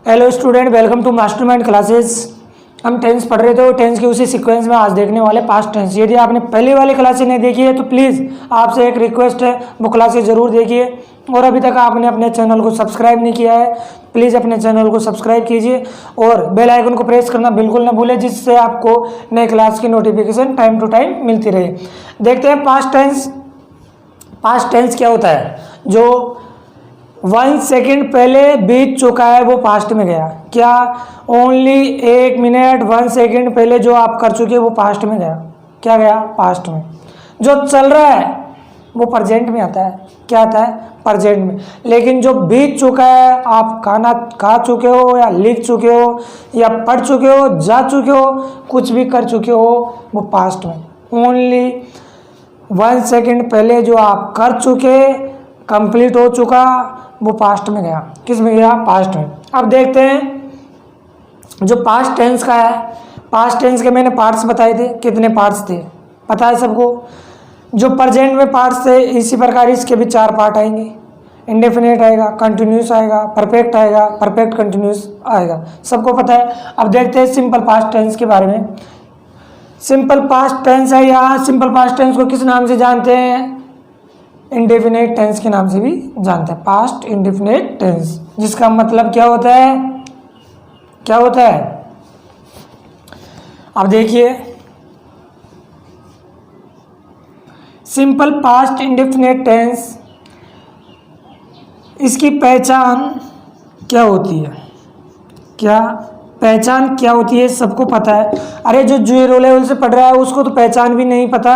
Hello student, welcome to Mastermind classes. हम tense पढ़ रहे थे और टेंस के उसी सीक्वेंस में आज देखने वाले पास्ट टेंस। यदि आपने पहली वाली क्लासेस नहीं देखी है तो प्लीज़ आपसे एक रिक्वेस्ट है, वो क्लासेस ज़रूर देखिए। और अभी तक आपने अपने चैनल को सब्सक्राइब नहीं किया है, प्लीज़ अपने चैनल को सब्सक्राइब कीजिए और बेल आइकन को प्रेस करना बिल्कुल ना भूलें, जिससे आपको नए क्लास की नोटिफिकेशन टाइम टू टाइम मिलती रहे। देखते हैं पास्ट टेंस। पास्ट टेंस क्या होता है? जो 1 सेकेंड पहले बीत चुका है वो पास्ट में गया। क्या? ओनली 1 मिनट 1 सेकेंड पहले जो आप कर चुके वो पास्ट में गया। क्या गया? पास्ट में। जो चल रहा है वो प्रेजेंट में आता है। क्या आता है? प्रेजेंट में। लेकिन जो बीत चुका है, आप खाना खा चुके हो या लिख चुके हो या पढ़ चुके हो, जा चुके हो, कुछ भी कर चुके हो, वो पास्ट में। ओनली 1 सेकेंड पहले जो आप कर चुके, कंप्लीट हो चुका, वो पास्ट में गया। किस में गया? पास्ट में। अब देखते हैं जो पास्ट टेंस का है। पास्ट टेंस के मैंने पार्ट्स बताए थे। कितने पार्ट्स थे पता है सबको? जो प्रेजेंट में पार्ट्स थे, इसी प्रकार इसके भी 4 पार्ट आएंगे। इंडेफिनिट आएगा, कंटिन्यूस आएगा, परफेक्ट आएगा, परफेक्ट कंटिन्यूस आएगा, सबको पता है। अब देखते हैं सिंपल पास्ट टेंस के बारे में। सिंपल पास्ट टेंस है, या सिंपल पास्ट टेंस को किस नाम से जानते हैं? इंडेफिनिट टेंस के नाम से भी जानते हैं। पास्ट इंडेफिनिट टेंस, जिसका मतलब क्या होता है? क्या होता है? अब देखिए, सिंपल पास्ट इंडेफिनिट टेंस, इसकी पहचान क्या होती है? क्या पहचान क्या होती है? सबको पता है। अरे जो 0 लेवल से पढ़ रहा है उसको तो पहचान भी नहीं पता।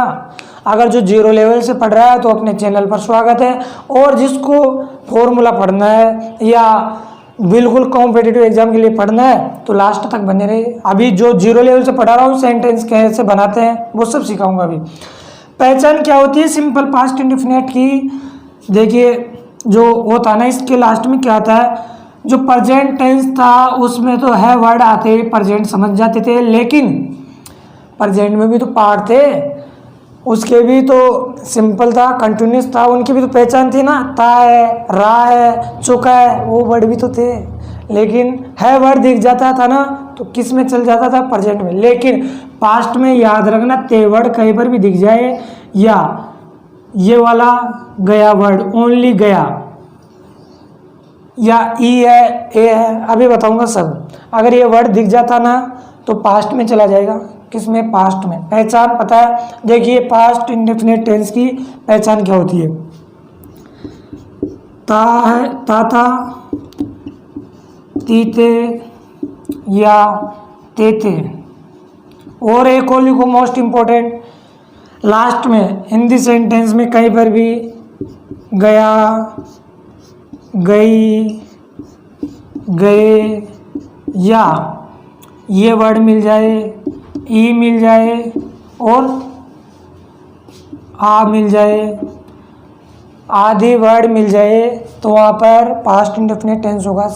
अगर जो 0 लेवल से पढ़ रहा है तो अपने चैनल पर स्वागत है। और जिसको फॉर्मूला पढ़ना है या बिल्कुल कॉम्पिटिटिव एग्जाम के लिए पढ़ना है तो लास्ट तक बने रहे। अभी जो 0 लेवल से पढ़ा रहा हूँ, सेंटेंस कैसे बनाते हैं वो सब सिखाऊंगा अभी। पहचान क्या होती है सिंपल पास्ट इंडेफिनिट की? देखिए, जो होता है ना, इसके लास्ट में क्या आता है? जो प्रेजेंट टेंस था उसमें तो है वर्ड आते, प्रेजेंट समझ जाते थे, लेकिन प्रेजेंट में भी तो पार्ट थे, उसके भी तो सिंपल था, कंटिन्यूस था, उनकी भी तो पहचान थी ना। था है, रहा है, चुका है, वो वर्ड भी तो थे। लेकिन है वर्ड दिख जाता था ना, तो किस में चल जाता था? प्रेजेंट में। लेकिन पास्ट में याद रखना, ते वर्ड कहीं पर भी दिख जाए, या ये वाला गया वर्ड ओनली गया, या ई है, ए है, अभी बताऊंगा सब। अगर ये वर्ड दिख जाता ना तो पास्ट में चला जाएगा। किसमें? पास्ट में। पहचान पता है? देखिए, पास्ट इंडेफिनिट टेंस की पहचान क्या होती है? ता है, ता था, तीते या तेते। और एक और लिखो मोस्ट इंपॉर्टेंट, लास्ट में हिंदी सेंटेंस में कहीं पर भी गया, गई, गए या ये वर्ड मिल जाए, ई मिल जाए और आ मिल जाए, आदि वर्ड मिल जाए, तो वहाँ पर पास्ट इंडेफिनिट टेंस होगा।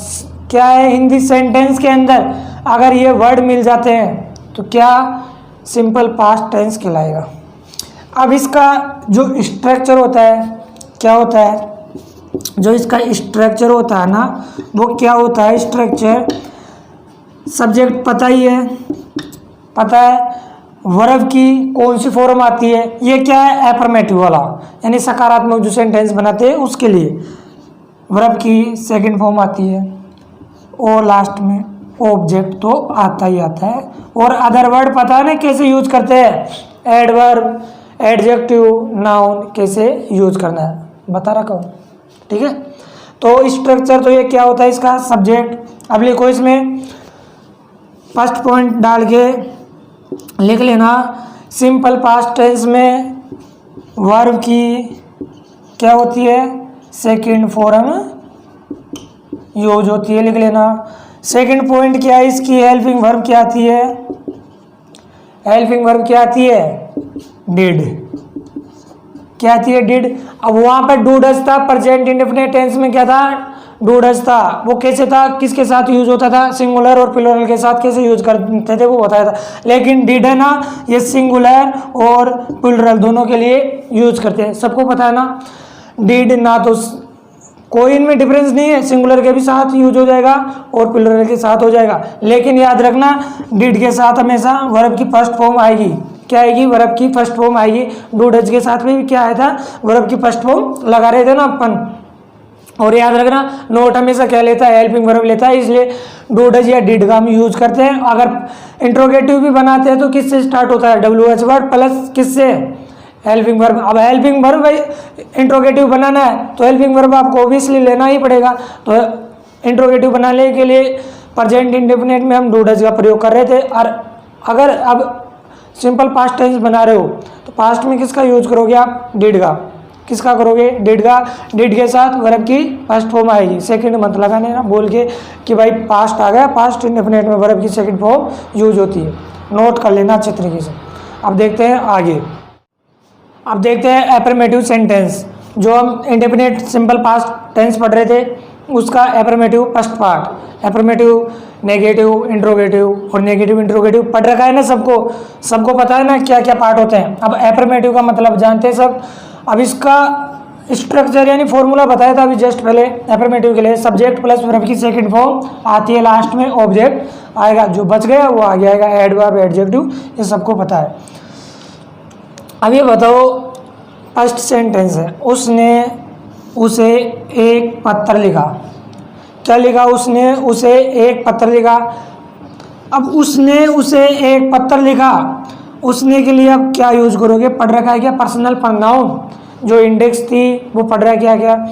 क्या है? हिंदी सेंटेंस के अंदर अगर ये वर्ड मिल जाते हैं तो क्या? सिंपल पास्ट टेंस कहलाएगा। अब इसका जो स्ट्रक्चर होता है, क्या होता है? जो इसका स्ट्रक्चर होता है ना, वो क्या होता है? स्ट्रक्चर, सब्जेक्ट पता ही है, पता है। वर्ब की कौन सी फॉर्म आती है? ये क्या है? एफर्मेटिव वाला, यानी सकारात्मक जो सेंटेंस बनाते हैं उसके लिए वर्ब की सेकंड फॉर्म आती है। और लास्ट में ऑब्जेक्ट तो आता ही आता है। और अदर वर्ड पता है ना कैसे यूज करते हैं? एडवर्ब, एडजेक्टिव, नाउन कैसे यूज करना है बता रखा हूँ, ठीक है। तो स्ट्रक्चर तो ये क्या होता है इसका? सब्जेक्ट। अब लिखो, इसमें फर्स्ट पॉइंट डाल के लिख लेना, सिंपल पास्ट टेंस में वर्ब की क्या होती है? सेकंड फॉर्म यूज होती है, लिख लेना। सेकंड पॉइंट क्या है इसकी? हेल्पिंग वर्ब क्या आती है? हेल्पिंग वर्ब क्या आती है? डिड। क्या आती है? डिड। अब वहां पर डू डज था, प्रेजेंट इंडेफिनिट टेंस में क्या था? डू डज था। वो कैसे था? किसके साथ यूज होता था? सिंगुलर और प्लूरल के साथ कैसे यूज करते थे वो बताया था। लेकिन डिड है ना, ये सिंगुलर और प्लूरल दोनों के लिए यूज करते हैं, सबको पता है ना। डिड ना तो कोई इनमें डिफरेंस नहीं है, सिंगुलर के भी साथ यूज हो जाएगा और प्लूरल के साथ हो जाएगा। लेकिन याद रखना डिड के साथ हमेशा वर्ब की फर्स्ट फॉर्म आएगी। क्या आएगी? वर्ब की फर्स्ट फॉर्म आएगी। डू डज के साथ में भी क्या आया था? वर्ब की फर्स्ट फॉर्म लगा रहे थे ना अपन। और याद रखना नोट हमेशा क्या लेता है? हेल्पिंग वर्ब लेता है, इसलिए डू डज या डिड का हम यूज करते हैं। अगर इंट्रोगेटिव भी बनाते हैं तो किससे स्टार्ट होता है? WH वर्ड प्लस किससे? Helping verb. अब हेल्पिंग वर्ब भाई इंट्रोगेटिव बनाना है तो हेल्पिंग वर्ब आपको ऑब्वियसली लेना ही पड़ेगा। तो इंट्रोगेटिव बनाने के लिए प्रेजेंट इंडेफिनिट में हम डू डज का प्रयोग कर रहे थे। और अगर अब सिंपल पास्ट टेंस बना रहे हो तो पास्ट में किसका यूज करोगे आप? डिड का। किसका करोगे? डिड का। डिड के साथ वर्ब की फर्स्ट फॉर्म आएगी। सेकंड मत लगाने ना बोल के कि भाई पास्ट आ गया, पास्ट इंडेफिनिट में वर्ब की सेकंड फॉर्म यूज होती है। नोट कर लेना अच्छे तरीके से। अब देखते हैं आगे। अब देखते हैं एफर्मेटिव सेंटेंस। जो हम इंडेफिनिट सिंपल पास्ट टेंस पढ़ रहे थे उसका affirmative first part. Affirmative, negative, interrogative और नेगेटिव इंट्रोगेटिव पढ़ रखा है ना सबको पता है ना क्या क्या पार्ट होते हैं। अब एफर्मेटिव का मतलब जानते हैं सब। अब इसका स्ट्रक्चर यानी फॉर्मूला बताया था अभी जस्ट पहले। एफर्मेटिव के लिए सब्जेक्ट प्लस वर्ब की सेकंड फॉर्म आती है, लास्ट में ऑब्जेक्ट आएगा, जो बच गया वो आगे आएगा एडवर्ब, एडजेक्टिव, ये सबको पता है। अब ये बताओ फर्स्ट सेंटेंस है, उसने उसे एक पत्र लिखा। क्या लिखा? उसने उसे एक पत्र लिखा। अब उसने उसे एक पत्र लिखा, उसने के लिए अब क्या यूज करोगे? पढ़ रखा है क्या? पर्सनल प्रोनाउन जो इंडेक्स थी वो पढ़ रहा है क्या क्या?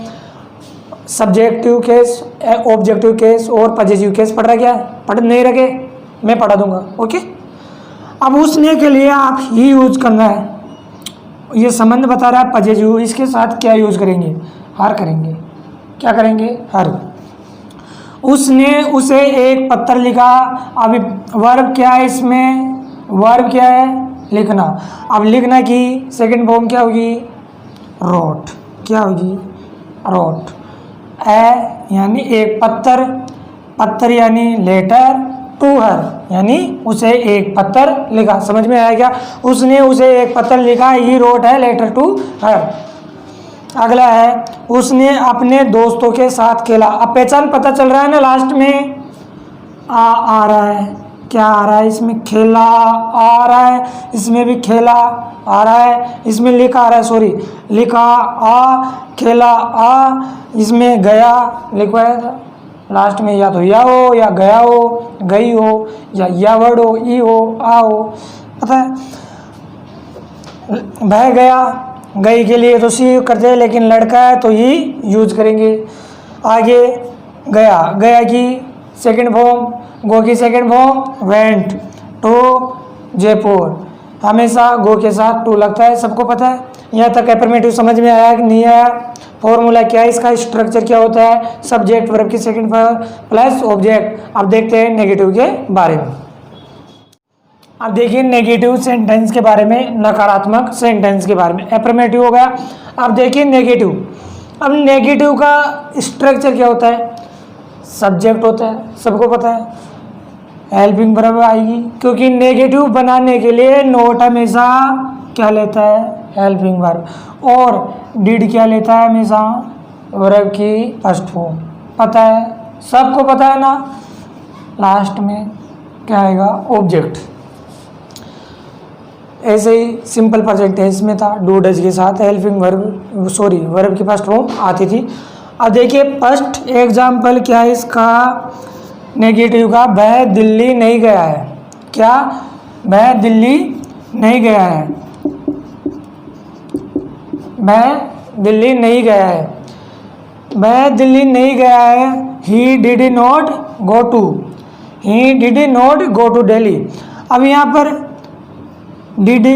सब्जेक्टिव केस, ऑब्जेक्टिव केस और पजेसिव केस पढ़ रहा है क्या? पढ़ नहीं रखे, मैं पढ़ा दूंगा। ओके। अब उसने के लिए आप ही यूज करना है। ये संबंध बता रहा है पजेसिव, इसके साथ क्या यूज करेंगे? हर करेंगे। क्या करेंगे? हर। उसने उसे एक पत्र लिखा। अब वर्ब क्या है इसमें? वर्ब क्या है? लिखना। अब लिखना की सेकंड फॉर्म क्या होगी? रोट। क्या होगी? रोट। यानी एक पत्र, पत्र यानी लेटर, टू हर यानी उसे एक पत्र लिखा। समझ में आया क्या? उसने उसे एक पत्र लिखा, ही रोट है लेटर टू हर। अगला है उसने अपने दोस्तों के साथ खेला। अब पहचान पता चल रहा है ना, लास्ट में आ रहा है। क्या आ रहा है इसमें? खेला आ रहा है, इसमें भी खेला आ रहा है, इसमें लिखा आ रहा है, सॉरी लिखा आ, खेला आ, इसमें गया लिखवाया था लास्ट में, या तो या हो या गया हो, गई हो, या वर्ड हो, ई हो, आ हो, पता है। बह गया, गई के लिए तो सी करते हैं, लेकिन लड़का है तो ही यूज करेंगे। आगे गया, गया की सेकंड फॉर्म, गो की second form went, to Jaipur. हमेशा गो के साथ टू लगता है, सबको पता है। यहाँ तक एफर्मेटिव समझ में आया कि नहीं आया? फॉर्मूला क्या है इसका? स्ट्रक्चर क्या होता है? सब्जेक्ट वर्ब की सेकंड फॉर्म प्लस ऑब्जेक्ट। अब देखते हैं नेगेटिव के बारे में। अब देखिए नेगेटिव सेंटेंस के बारे में, नकारात्मक सेंटेंस के बारे में। एफर्मेटिव हो गया। अब देखिए नेगेटिव। अब नेगेटिव का स्ट्रक्चर क्या होता है? सब्जेक्ट होता है, सबको पता है। हेल्पिंग वर्ब आएगी, क्योंकि नेगेटिव बनाने के लिए नोट हमेशा क्या लेता है? Helping verb. और डिड क्या लेता है? हमेशा वर्ब की फर्स्ट फॉर्म। पता है, सबको पता है ना। लास्ट में क्या आएगा? ऑब्जेक्ट। ऐसे ही सिंपल प्रेजेंट टेंस में था, डू डज के साथ हेल्पिंग वर्ब, सॉरी वर्ब की फर्स्ट फॉर्म आती थी। अब देखिए फर्स्ट एग्जाम्पल क्या है इसका नेगेटिव का? वह दिल्ली नहीं गया है। क्या? वह दिल्ली नहीं गया है। वह दिल्ली नहीं गया है। वह दिल्ली नहीं गया है। He did not go to. He did not go to Delhi. अब यहाँ पर डिड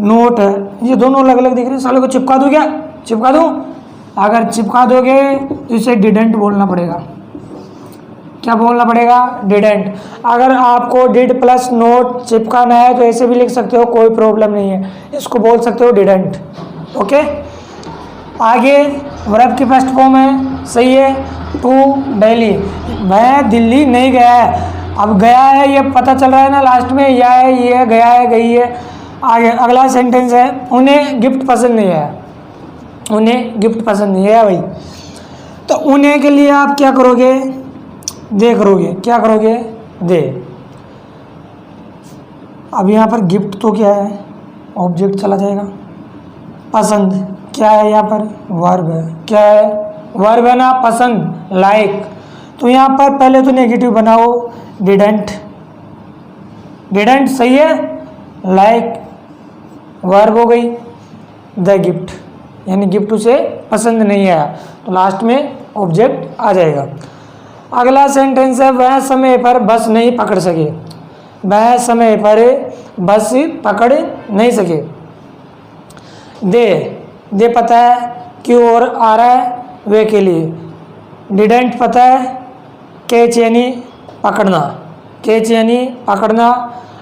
नोट है, ये दोनों अलग अलग दिख रहे हैं। सालों को चिपका दूँ क्या? चिपका दूँ? अगर चिपका दोगे तो इसे डिडेंट बोलना पड़ेगा। क्या बोलना पड़ेगा? डिडेंट। अगर आपको डिड प्लस नोट चिपकाना है तो ऐसे भी लिख सकते हो, कोई प्रॉब्लम नहीं है, इसको बोल सकते हो डिडेंट। ओके। आगे वर्ब की फर्स्ट फॉर्म है, सही है, टू दिल्ली। वह दिल्ली नहीं गया है। अब गया है ये पता चल रहा है ना, लास्ट में या है, ये है, गया है, गई है। आगे अगला सेंटेंस है, उन्हें गिफ्ट पसंद नहीं है। उन्हें गिफ्ट पसंद नहीं है भाई। तो उन्हें के लिए आप क्या करोगे, दे करोगे, क्या करोगे, दे। अब यहाँ पर गिफ्ट तो क्या है, ऑब्जेक्ट चला जाएगा। पसंद क्या है, यहाँ पर वर्ब है, क्या है, वर्ब है ना, पसंद, लाइक। तो यहाँ पर पहले तो नेगेटिव बनाओ, डिडंट, डिडंट सही है, लाइक वर्ब हो गई, द गिफ्ट यानी गिफ्ट उसे पसंद नहीं आया, तो लास्ट में ऑब्जेक्ट आ जाएगा। अगला सेंटेंस है, वह समय पर बस नहीं पकड़ सके, वह समय पर बस पकड़ नहीं सके। दे पता है क्यों और आ रहा है, वे के लिए। डिडंट पता है, कैच यानी पकड़ना, कैच यानी पकड़ना।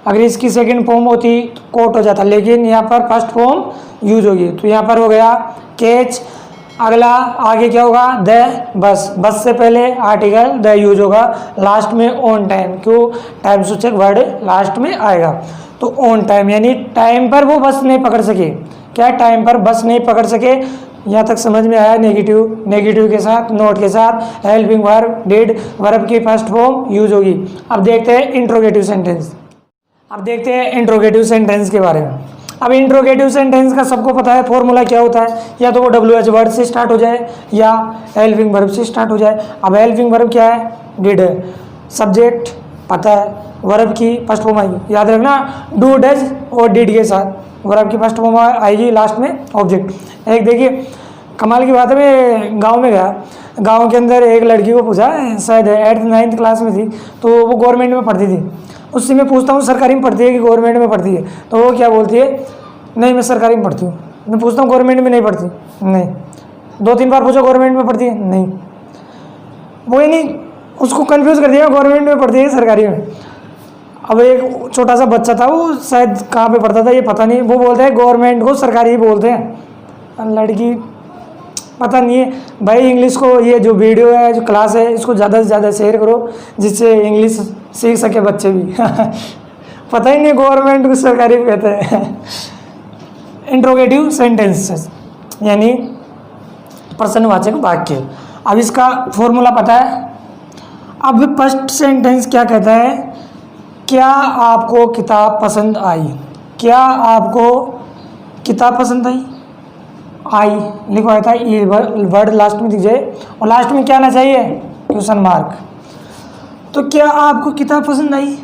अगर इसकी सेकंड फॉर्म होती तो कोट हो जाता, लेकिन यहाँ पर फर्स्ट फॉर्म यूज होगी, तो यहाँ पर हो गया कैच। अगला आगे क्या होगा, द, बस से पहले आर्टिकल द यूज होगा, लास्ट में ऑन टाइम, क्यों, टाइम सूचक वर्ड लास्ट में आएगा। तो ऑन टाइम यानी टाइम पर वो बस नहीं पकड़ सके, क्या, टाइम पर बस नहीं पकड़ सके। यहाँ तक समझ में आया। नेगेटिव के साथ, नोट के साथ हेल्पिंग वर्ब, डिड, वर्ब की फर्स्ट फॉर्म यूज होगी। अब देखते हैं इंट्रोगेटिव सेंटेंस। अब देखते हैं इंट्रोगेटिव सेंटेंस के बारे में। अब इंट्रोगेटिव सेंटेंस का सबको पता है फॉर्मूला क्या होता है, या तो वो WH वर्ड से स्टार्ट हो जाए या हेल्पिंग वर्ब से स्टार्ट हो जाए। अब हेल्पिंग वर्ब क्या है, डिड है, सब्जेक्ट पता है, वर्ब की फर्स्ट फॉर्म आएगी, याद रखना, डू, डज और डिड के साथ वर्ब की फर्स्ट फॉर्म आएगी, लास्ट में ऑब्जेक्ट। एक देखिए कमाल की बात है, मैं गाँव में गया, गाँव के अंदर एक लड़की को पूछा, शायद 8th 9th क्लास में थी, तो वो गवर्नमेंट में पढ़ती थी। उससे मैं पूछता हूँ सरकारी में पढ़ती है कि गवर्नमेंट में पढ़ती है, तो वो क्या बोलती है, नहीं मैं सरकारी में पढ़ती हूँ। मैं पूछता हूँ गवर्नमेंट में नहीं पढ़ती, नहीं। 2-3 बार पूछो गवर्नमेंट में पढ़ती है, नहीं। वो ही नहीं, उसको कंफ्यूज कर दिया गवर्नमेंट में पढ़ती है सरकारी में। अब एक छोटा सा बच्चा था, वो शायद कहाँ पे पढ़ता था ये पता नहीं, वो बोलता है गवर्नमेंट को सरकारी ही बोलते हैं। लड़की पता नहीं है भाई, इंग्लिश को ये जो वीडियो है, जो क्लास है, इसको ज़्यादा से ज़्यादा शेयर करो, जिससे इंग्लिश सीख सके बच्चे भी। पता ही नहीं गवर्नमेंट को सरकारी कहते हैं। इंट्रोगेटिव सेंटेंसेस यानी प्रश्नवाचक वाक्य। अब इसका फॉर्मूला पता है। अब फर्स्ट सेंटेंस क्या कहता है, क्या आपको किताब पसंद आई, क्या आपको किताब पसंद आई लिखवाया था, ये वर्ड लास्ट में दिख जाए, और लास्ट में क्या आना चाहिए, क्वेश्चन मार्क। तो क्या आपको किताब पसंद आई,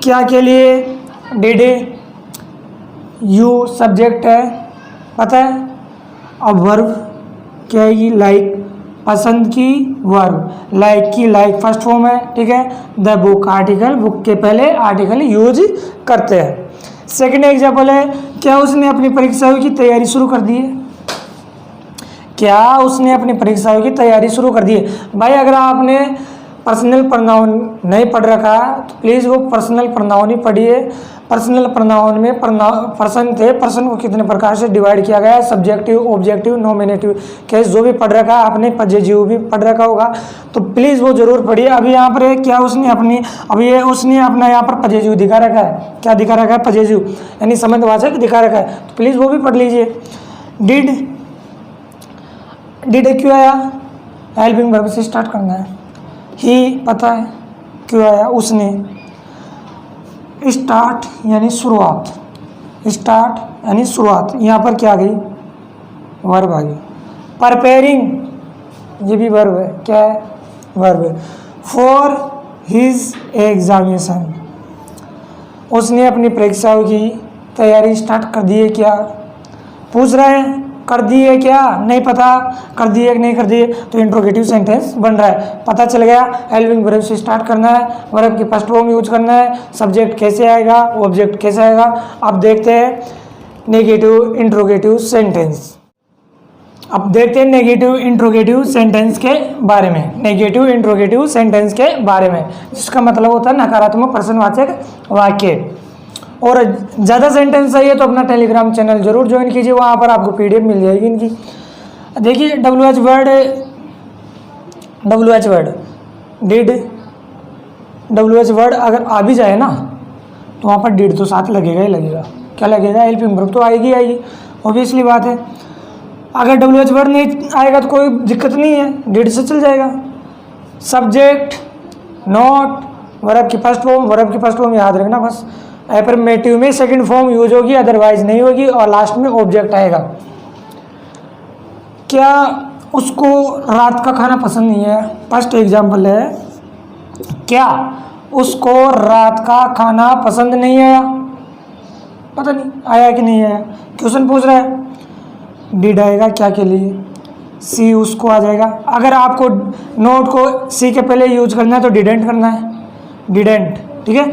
क्या के लिए, डिड, यू सब्जेक्ट है, पता है। अब वर्ब क्या है, लाइक, पसंद की वर्ब, लाइक की लाइक फर्स्ट फॉर्म है, ठीक है। द बुक आर्टिकल, बुक के पहले आर्टिकल यूज करते हैं। सेकंड एग्जाम्पल है, क्या उसने अपनी परीक्षाओं की तैयारी शुरू कर दी है, क्या उसने अपनी परीक्षाओं की तैयारी शुरू कर दी है। भाई अगर आपने पर्सनल प्रोनाउन नहीं पढ़ रखा तो प्लीज़ वो पर्सनल प्रोनाउन ही पढ़िए। पर्सनल प्रोनाउन में पर्सन थे, पर्सन को कितने प्रकार से डिवाइड किया गया है, सब्जेक्टिव, ऑब्जेक्टिव, नॉमिनेटिव केस, जो भी पढ़ रखा है आपने, पजेसिव भी पढ़ रखा होगा, तो प्लीज़ वो जरूर पढ़िए। अभी यहाँ पर क्या उसने अपनी, अभी ये उसने अपना यहाँ पर पजेसिव दिखा रखा है, क्या दिखा रखा है, पजेसिव यानी संबंधवाचक दिखा रखा है, तो प्लीज़ वो भी पढ़ लीजिए। डिड क्यों आया, हेल्पिंग वर्ब से स्टार्ट करना है। ही पता है क्यों आया, उसने। स्टार्ट यानी शुरुआत, स्टार्ट यानी शुरुआत, यहाँ पर क्या आ गई, वर्ब आ गई। प्रिपेयरिंग ये भी वर्ब है, क्या है, वर्ब है। फॉर हिज एग्जामिनेशन, उसने अपनी परीक्षाओं की तैयारी स्टार्ट कर दी है क्या, पूछ रहे हैं, कर दिए क्या, नहीं पता, कर दिए कि नहीं कर दिए, तो इंट्रोगेटिव सेंटेंस बन रहा है। पता चल गया, हेल्पिंग वर्ब से स्टार्ट करना है, वर्ब की फर्स्ट फॉर्म यूज करना है, सब्जेक्ट कैसे आएगा, ऑब्जेक्ट कैसे आएगा। अब देखते हैं नेगेटिव इंट्रोगेटिव सेंटेंस। अब देखते हैं नेगेटिव इंट्रोगेटिव सेंटेंस के बारे में, नेगेटिव इंट्रोगेटिव सेंटेंस के बारे में, जिसका मतलब होता है नकारात्मक प्रश्नवाचक वाक्य। और ज़्यादा सेंटेंस चाहिए तो अपना टेलीग्राम चैनल जरूर ज्वाइन कीजिए, वहाँ पर आपको PDF मिल जाएगी इनकी। देखिए WH word, did, WH word अगर आ भी जाए ना तो वहाँ पर डिड तो साथ लगेगा ही लगेगा, क्या लगेगा, हेल्पिंग वर्ब तो आएगी ऑब्वियसली बात है। अगर WH वर्ड नहीं आएगा तो कोई दिक्कत नहीं है, डिड से चल जाएगा। सब्जेक्ट, नोट, वर्ब की फर्स्ट फॉर्म याद रखना बस। एफर्मेटिव में सेकंड फॉर्म यूज होगी, अदरवाइज नहीं होगी, और लास्ट में ऑब्जेक्ट आएगा। क्या उसको रात का खाना पसंद नहीं है? फर्स्ट एग्जाम्पल है, क्या उसको रात का खाना पसंद नहीं आया? पता नहीं आया कि नहीं आया, क्वेश्चन पूछ रहा है। डिड आएगा क्या के लिए? सी उसको आ जाएगा। अगर आपको नोट को सी के पहले यूज करना है तो डिडेंट करना है, डिडेंट, ठीक है।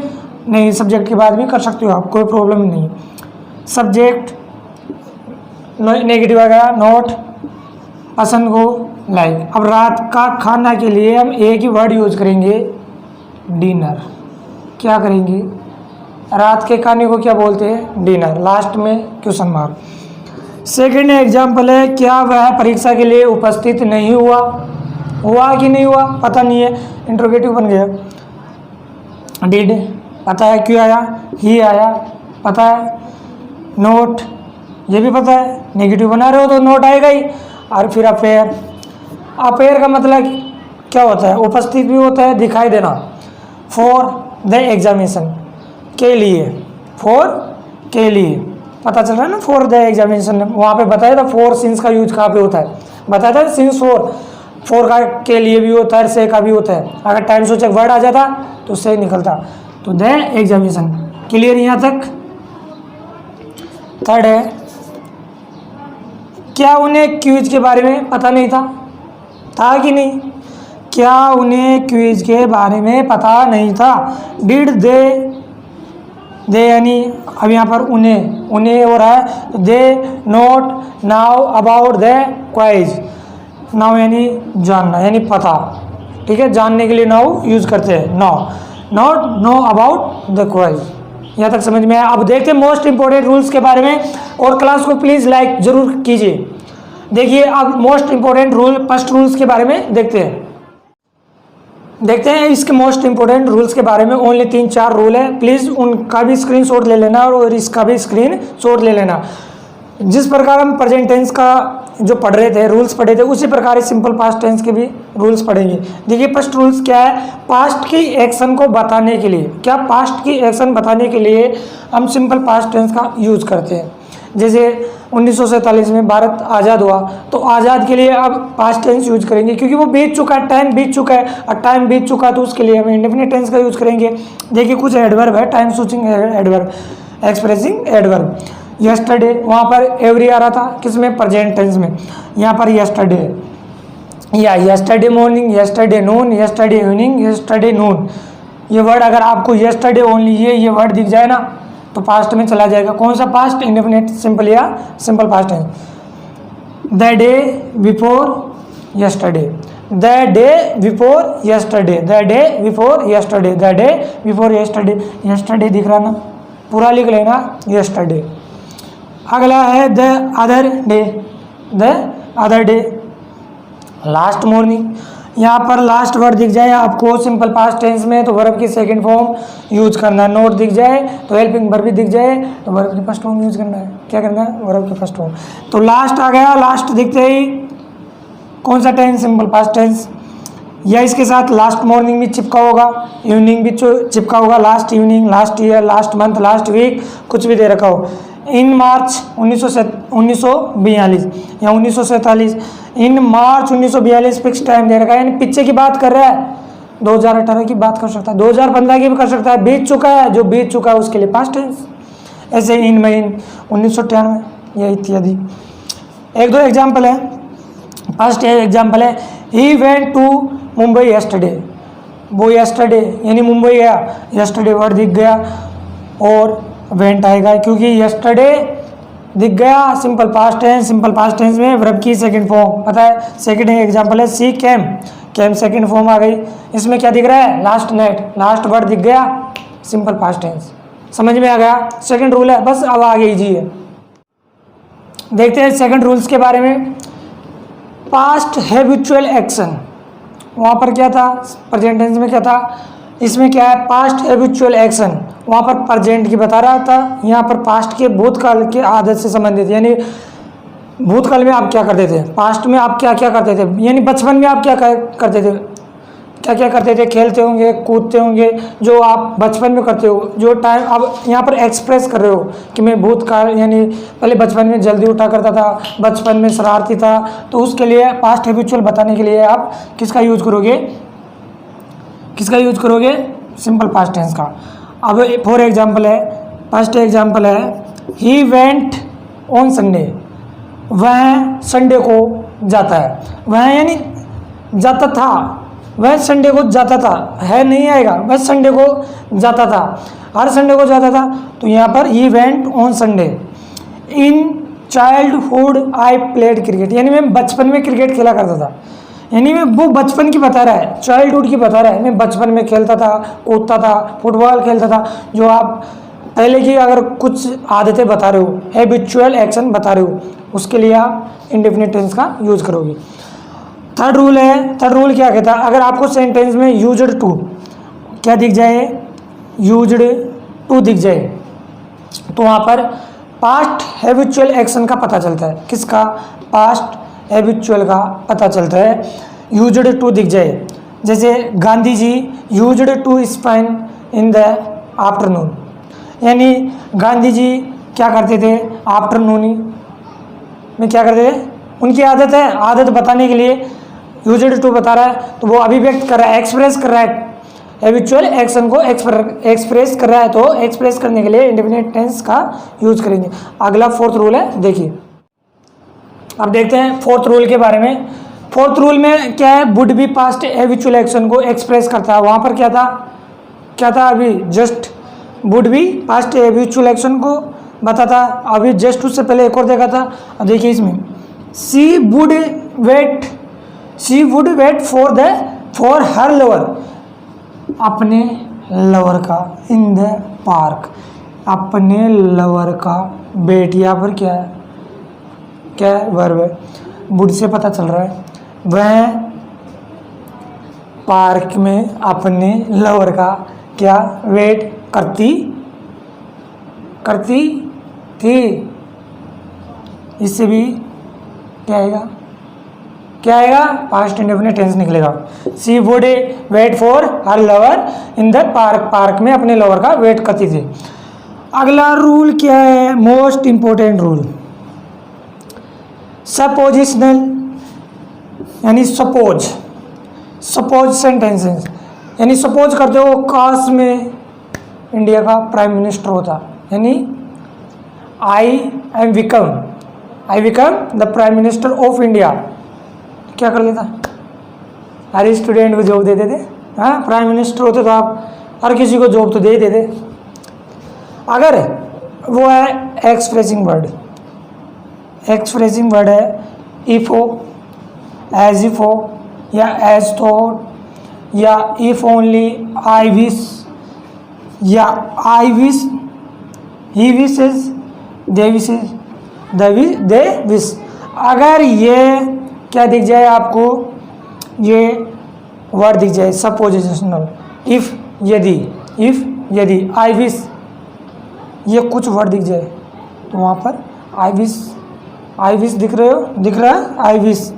नहीं, सब्जेक्ट के बाद भी कर सकते हो आप, कोई प्रॉब्लम नहीं। सब्जेक्ट नेगेटिव आ गया, नोट, पसंद को लाइक। अब रात का खाना के लिए हम एक ही वर्ड यूज करेंगे, डिनर। क्या करेंगे? रात के खाने को क्या बोलते हैं? डिनर। लास्ट में क्वेश्चन मार्क। सेकंड एग्जाम्पल है, क्या वह परीक्षा के लिए उपस्थित नहीं हुआ? हुआ कि नहीं हुआ पता नहीं है, इंट्रोगेटिव बन गया। डिड पता है क्यों आया, ही आया पता है। नोट ये भी पता है, नेगेटिव बना रहे हो तो नोट आएगा ही। और फिर अफेयर, अफेयर का मतलब क्या होता है? उपस्थित भी होता है, दिखाई देना। फॉर द एग्जामिनेशन, के लिए, फॉर के लिए, पता चल रहा है ना। फॉर द एग्जामिनेशन वहाँ पे बताया था, फॉर सिंस का यूज कहाँ पे होता है बताया था, सिंस फोर का के लिए भी होता है, से का भी होता है। अगर टाइम सूचक वर्ड आ जाता तो से निकलता। तो द एग्जामिनेशन, क्लियर यहाँ तक। थर्ड है, क्या उन्हें क्विज के बारे में पता नहीं था कि नहीं? क्या उन्हें क्विज के बारे में पता नहीं था? डिड दे यानी अब यहाँ पर उन्हें हो रहा है, they note now about the quiz. Now यानी जानना, यानी पता, ठीक है। जानने के लिए नाउ यूज करते हैं, now not know about the quiz. यहाँ तक समझ में आया। अब देखते हैं मोस्ट इंपॉर्टेंट रूल्स के बारे में, और क्लास को प्लीज लाइक जरूर कीजिए। देखिए अब most important rule, first rules के बारे में देखते हैं इसके मोस्ट इंपॉर्टेंट रूल्स के बारे में। ओनली 3-4 रूल है, प्लीज़ उनका भी स्क्रीनशॉट ले लेना और इसका भी स्क्रीनशॉट ले लेना। जिस प्रकार हम प्रेजेंट टेंस का जो पढ़ रहे थे, रूल्स पढ़े थे, उसी प्रकार ही सिंपल पास्ट टेंस के भी रूल्स पढ़ेंगे। देखिए फर्स्ट रूल्स क्या है, पास्ट की एक्शन को बताने के लिए, क्या पास्ट की एक्शन बताने के लिए हम सिंपल पास्ट टेंस का यूज करते हैं। जैसे 1947 में भारत आज़ाद हुआ, तो आज़ाद के लिए अब पास्ट टेंस यूज करेंगे, क्योंकि वो बीत चुका है, टाइम बीत चुका है, और टाइम बीत चुका तो उसके लिए हम इंडेफिनिट टेंस का यूज करेंगे। देखिए कुछ एडवर्ब है, टाइम सूचिंग एडवर्ब, एक्सप्रेसिंग एडवर्ब। यस्टरडे, वहाँ पर एवरी आ रहा था, किसमें? प्रेजेंट टेंस में। यहाँ पर यस्टरडे, या यस्टरडे मॉर्निंग, यस्टरडे नून, यस्टरडे इवनिंग, यस्टरडे नून। ये वर्ड अगर आपको यस्टरडे ओनली ये वर्ड दिख जाए ना तो पास्ट में चला जाएगा। कौन सा पास्ट? इंडेफिनिट सिंपल या सिंपल पास्ट है। The day before yesterday, the day before yesterday, the day before yesterday, the day before yesterday. Yesterday दिख रहा ना, पूरा लिख लेना यस्टरडे। अगला है the other day, the other day. Last morning, यहाँ पर लास्ट वर्ड दिख जाए आपको सिंपल पास्ट टेंस में तो वर्ब की सेकंड फॉर्म यूज करना है। नोट दिख जाए तो हेल्पिंग वर्ब भी दिख जाए तो वर्ब की फर्स्ट फॉर्म यूज करना है। क्या करना है? वर्ब की फर्स्ट फॉर्म। तो लास्ट आ गया, लास्ट दिखते ही कौन सा टेंस? Simple past tense. या इसके साथ लास्ट मॉर्निंग भी चिपका होगा, इवनिंग भी चिपका होगा, last evening, last year, last month, last week, कुछ भी दे रखा हो। इन मार्च 1942 या 1947, इन मार्च 1942 फिक्स टाइम दे रखा है, यानी पीछे की बात कर रहा है। 2018 की बात कर सकता है, 2015 की भी कर सकता है, बीत चुका है, जो बीत चुका है उसके लिए पास्ट टेंस। ऐसे इन मई 1998 या इत्यादि। एक दो एग्जाम्पल है। फर्स्ट एग्जाम्पल है, he went to Mumbai yesterday. वो यस्टरडे यानी मुंबई गया, यस्टरडे वर्ड दिख गया और वेंट आएगा, क्योंकि यस्टरडे दिख गया, simple past tense. Simple past tense में वर्ब की सेकंड फॉर्म पता है। सेकंड एग्जांपल है, सी केम, केम सेकंड फॉर्म आ गई। इसमें क्या दिख रहा है? लास्ट नाइट, लास्ट वर्ड दिख गया, सिंपल पास्ट टेंस। समझ में आ गया? सेकंड रूल है, बस अब आगे इजी है। देखते हैं सेकंड रूल्स के बारे में। पास्ट हैबिचुअल एक्शन, वहाँ पर क्या था? प्रेजेंट टेंस में क्या था? इसमें क्या है? Past habitual action. वहाँ पर प्रेजेंट की बता रहा था, यहाँ पर पास्ट के भूतकाल के आदत से संबंधित, यानी भूतकाल में आप क्या करते थे, पास्ट में आप क्या क्या करते थे, यानी बचपन में आप क्या करते थे, क्या क्या करते थे, खेलते होंगे, कूदते होंगे, जो आप बचपन में करते हो, जो टाइम आप यहाँ पर एक्सप्रेस कर रहे हो कि मैं भूतकाल यानी पहले बचपन में जल्दी उठा करता था, बचपन में शरारती था, तो उसके लिए पास्ट हैबिचुअल बताने के लिए आप किसका यूज करोगे, किसका यूज करोगे, सिंपल पास्ट टेंस का। अब फॉर एग्जाम्पल है, फर्स्ट एग्जाम्पल है, ही वेंट ऑन संडे, वह संडे को जाता है, वह यानी जाता था, वह संडे को जाता था, है नहीं आएगा, वह संडे को जाता था, हर संडे को जाता था, तो यहाँ पर he went on Sunday. In childhood I played cricket, यानी मैं बचपन में क्रिकेट खेला करता था, यानी मैं वो बचपन की बता रहा है, चाइल्डहुड की बता रहा है, मैं बचपन में खेलता था, कूदता था, फुटबॉल खेलता था, जो आप पहले की अगर कुछ आदतें बता रहे हो, हैबिचुअल एक्शन बता रहे हो, उसके लिए आप इंडेफिनिट टेंस का यूज करोगे। थर्ड रूल है, थर्ड रूल क्या कहता है, अगर आपको सेंटेंस में यूज्ड टू क्या दिख जाए, यूज्ड टू दिख जाए, तो वहाँ पर पास्ट हैबिचुअल एक्शन का पता चलता है, किसका, पास्ट हैबिचुअल का पता चलता है, यूज्ड टू दिख जाए। जैसे Gandhi ji used to spend in the afternoon, यानी गांधी जी क्या करते थे, आफ्टरनून में क्या करते थे, उनकी आदत है, आदत बताने के लिए यूज्ड टू बता रहा है, तो वो अभिव्यक्त कर रहा है, एक्सप्रेस कर रहा है, हैबिचुअल एक्शन को एक्सप्रेस कर रहा है, तो एक्सप्रेस करने के लिए इंडेफिनिट टेंस का यूज करेंगे। अगला फोर्थ रूल है, देखिए अब देखते हैं फोर्थ रूल के बारे में। फोर्थ रूल में क्या है, would be past habitual action को एक्सप्रेस करता है, वहाँ पर क्या था, क्या था, अभी just would be past habitual action को बताता, अभी जस्ट उससे पहले एक और देखा था। अब देखिए इसमें she would wait for her lover, अपने लवर का, इन द पार्क, अपने लवर का वेट, यहाँ पर क्या है, क्या है, वर्ब है, वुड से पता चल रहा है, वह पार्क में अपने लवर का क्या वेट करती थी, इससे भी क्या आएगा, क्या आएगा, पास्ट इंडेफिनिट टेंस निकलेगा। She would wait for her lover in the park, park में अपने लवर का वेट करती थी। अगला रूल क्या है, मोस्ट इंपॉर्टेंट रूल, सपोजिशनल, यानी सपोज सेंटेंसेस, यानी सपोज करते हो काश में इंडिया का प्राइम मिनिस्टर होता, यानी I become the prime minister of India, क्या कर लेता, हर स्टूडेंट को जॉब दे देते, हाँ, प्राइम मिनिस्टर होते तो आप हर किसी को जॉब तो दे देते। अगर वो है एक्सप्रेसिंग वर्ड है, इफ हो, एज इफ हो, या एज थॉट, या इफ ओनली, आई विश, या I wish, he wishes, they wishes, they wish, अगर ये क्या दिख जाए आपको, ये वर्ड दिख जाए सपोजिशनल, इफ यदि, आई विश, ये कुछ वर्ड दिख जाए, तो वहाँ पर आई विश दिख रहा है, आई विश,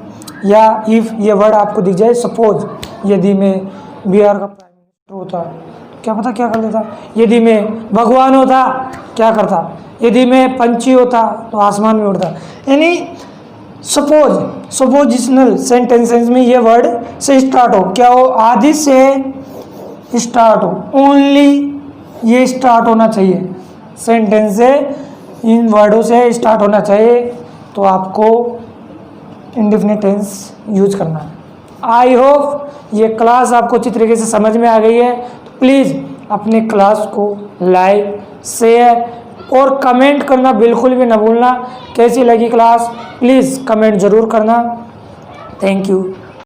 या इफ ये वर्ड आपको दिख जाए, सपोज यदि मैं बिहार का प्राइम मिनिस्टर होता, क्या पता क्या कर देता, यदि मैं भगवान होता क्या करता, यदि मैं पंछी होता तो आसमान में उड़ता, यानी सपोजिशनल सेंटेंसेस में ये वर्ड से स्टार्ट हो, क्या हो, आदि से स्टार्ट हो, ओनली ये स्टार्ट होना चाहिए, सेंटेंस से इन वर्डों से स्टार्ट होना चाहिए, तो आपको इंडेफिनिट टेंस यूज करना है। आई होप ये क्लास आपको अच्छी तरीके से समझ में आ गई है, तो प्लीज़ अपने क्लास को लाइक, शेयर और कमेंट करना बिल्कुल भी ना भूलना। कैसी लगी क्लास प्लीज़ कमेंट ज़रूर करना। Thank you.